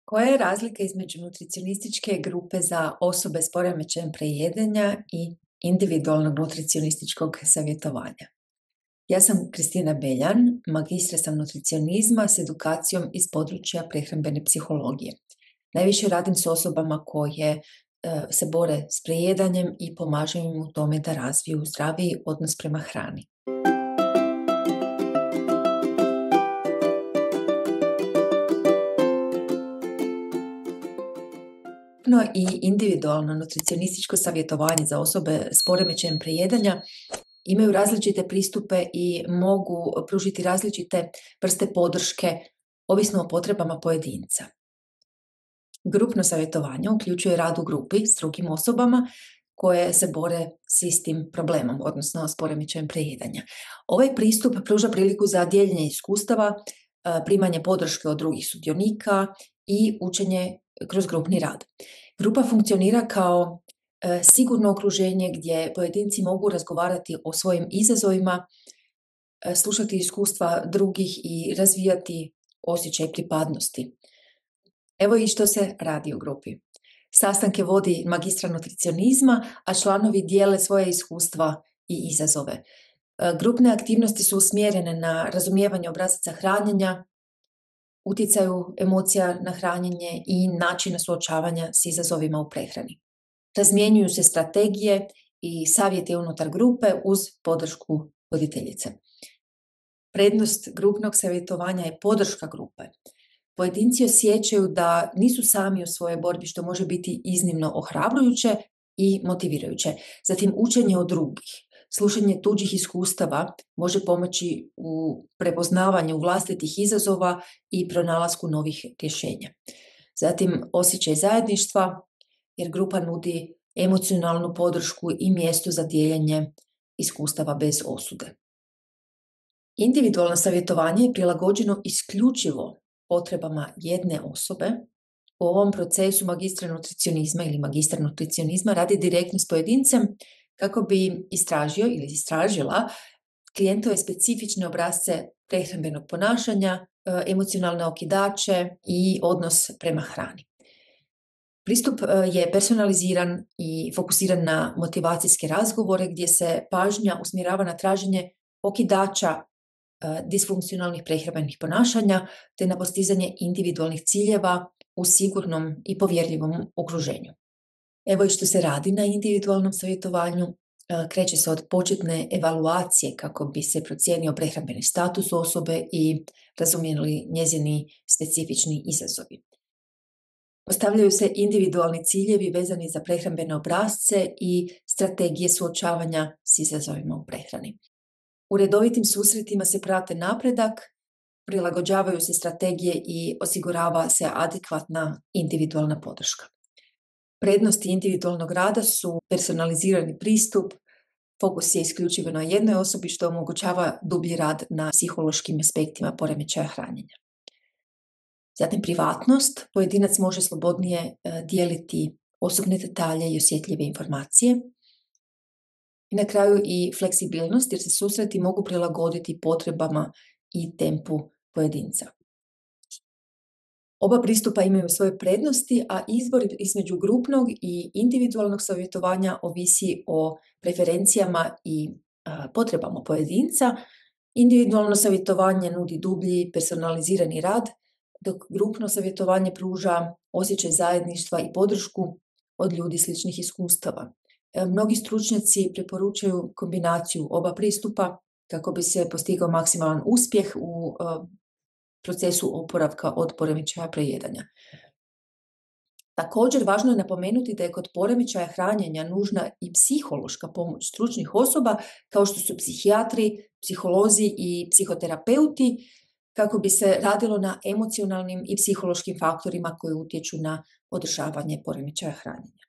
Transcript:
Koja je razlika između nutricionističke grupe za osobe s poremećajem prejedanja i individualnog nutricionističkog savjetovanja? Ja sam Kristina Beljan, magistra sam nutricionizma s edukacijom iz područja prehrambene psihologije. Najviše radim s osobama koje se bore s prejedanjem i pomažem im u tome da razviju zdraviji odnos prema hrani. I individualno nutricionističko savjetovanje za osobe s poremećajem prejedanja imaju različite pristupe i mogu pružiti različite vrste podrške ovisno o potrebama pojedinca. Grupno savjetovanje uključuje rad u grupi s drugim osobama koje se bore s istim problemom, odnosno s poremećajem prejedanja. Ovaj pristup pruža priliku za dijeljenje iskustava, primanje podrške od drugih sudionika i učenje kroz grupni rad. Grupa funkcionira kao sigurno okruženje gdje pojedinci mogu razgovarati o svojim izazovima, slušati iskustva drugih i razvijati osjećaj pripadnosti. Evo i što se radi u grupi. Sastanke vodi magistra nutricionizma, a članovi dijele svoje iskustva i izazove. Grupne aktivnosti su usmjerene na razumijevanje obrazaca hranjenja, utjecaju emocija na hranjenje i načina suočavanja s izazovima u prehrani. Razmjenjuju se strategije i savjeti unutar grupe uz podršku voditeljice. Prednost grupnog savjetovanja je podrška grupe. Pojedinci osjećaju da nisu sami u svojoj borbi, što može biti iznimno ohrabrujuće i motivirajuće. Zatim učenje od drugih. Slušanje tuđih iskustava može pomoći u prepoznavanju vlastitih izazova i pronalasku novih rješenja. Zatim osjećaj zajedništva, jer grupa nudi emocionalnu podršku i mjesto za dijeljenje iskustava bez osude. Individualno savjetovanje je prilagođeno isključivo potrebama jedne osobe. U ovom procesu magistra nutricionizma ili magistar nutricionizma radi direktno s pojedincem kako bi istražio ili istražila klijentove specifične obrasce prehrambenog ponašanja, emocionalne okidače i odnos prema hrani. Pristup je personaliziran i fokusiran na motivacijske razgovore gdje se pažnja usmjerava na traženje okidača disfunkcionalnih prehrambenih ponašanja te na postizanje individualnih ciljeva u sigurnom i povjerljivom okruženju. Evo i što se radi na individualnom savjetovanju. Kreće se od početne evaluacije kako bi se procijenio prehrambeni status osobe i razumjeli njezini specifični izazovi. Postavljaju se individualni ciljevi vezani za prehrambene obrasce i strategije suočavanja s izazovima u prehrani. U redovitim susretima se prate napredak, prilagođavaju se strategije i osigurava se adekvatna individualna podrška. Prednosti individualnog rada su personalizirani pristup, fokus je isključivo na jednoj osobi što omogućava dublji rad na psihološkim aspektima poremećaja hranjenja. Zatim privatnost, pojedinac može slobodnije dijeliti osobne detalje i osjetljive informacije. I na kraju i fleksibilnost jer se susreti mogu prilagoditi potrebama i tempu pojedinca. Oba pristupa imaju svoje prednosti, a izbor između grupnog i individualnog savjetovanja ovisi o preferencijama i potrebama pojedinca. Individualno savjetovanje nudi dublji, personalizirani rad, dok grupno savjetovanje pruža osjećaj zajedništva i podršku od ljudi sličnih iskustava. Mnogi stručnjaci preporučuju kombinaciju oba pristupa kako bi se postigao maksimalan uspjeh u procesu oporavka od poremećaja prejedanja. Također, važno je napomenuti da je kod poremećaja hranjenja nužna i psihološka pomoć stručnih osoba kao što su psihijatri, psiholozi i psihoterapeuti kako bi se radilo na emocionalnim i psihološkim faktorima koji utječu na održavanje poremećaja hranjenja.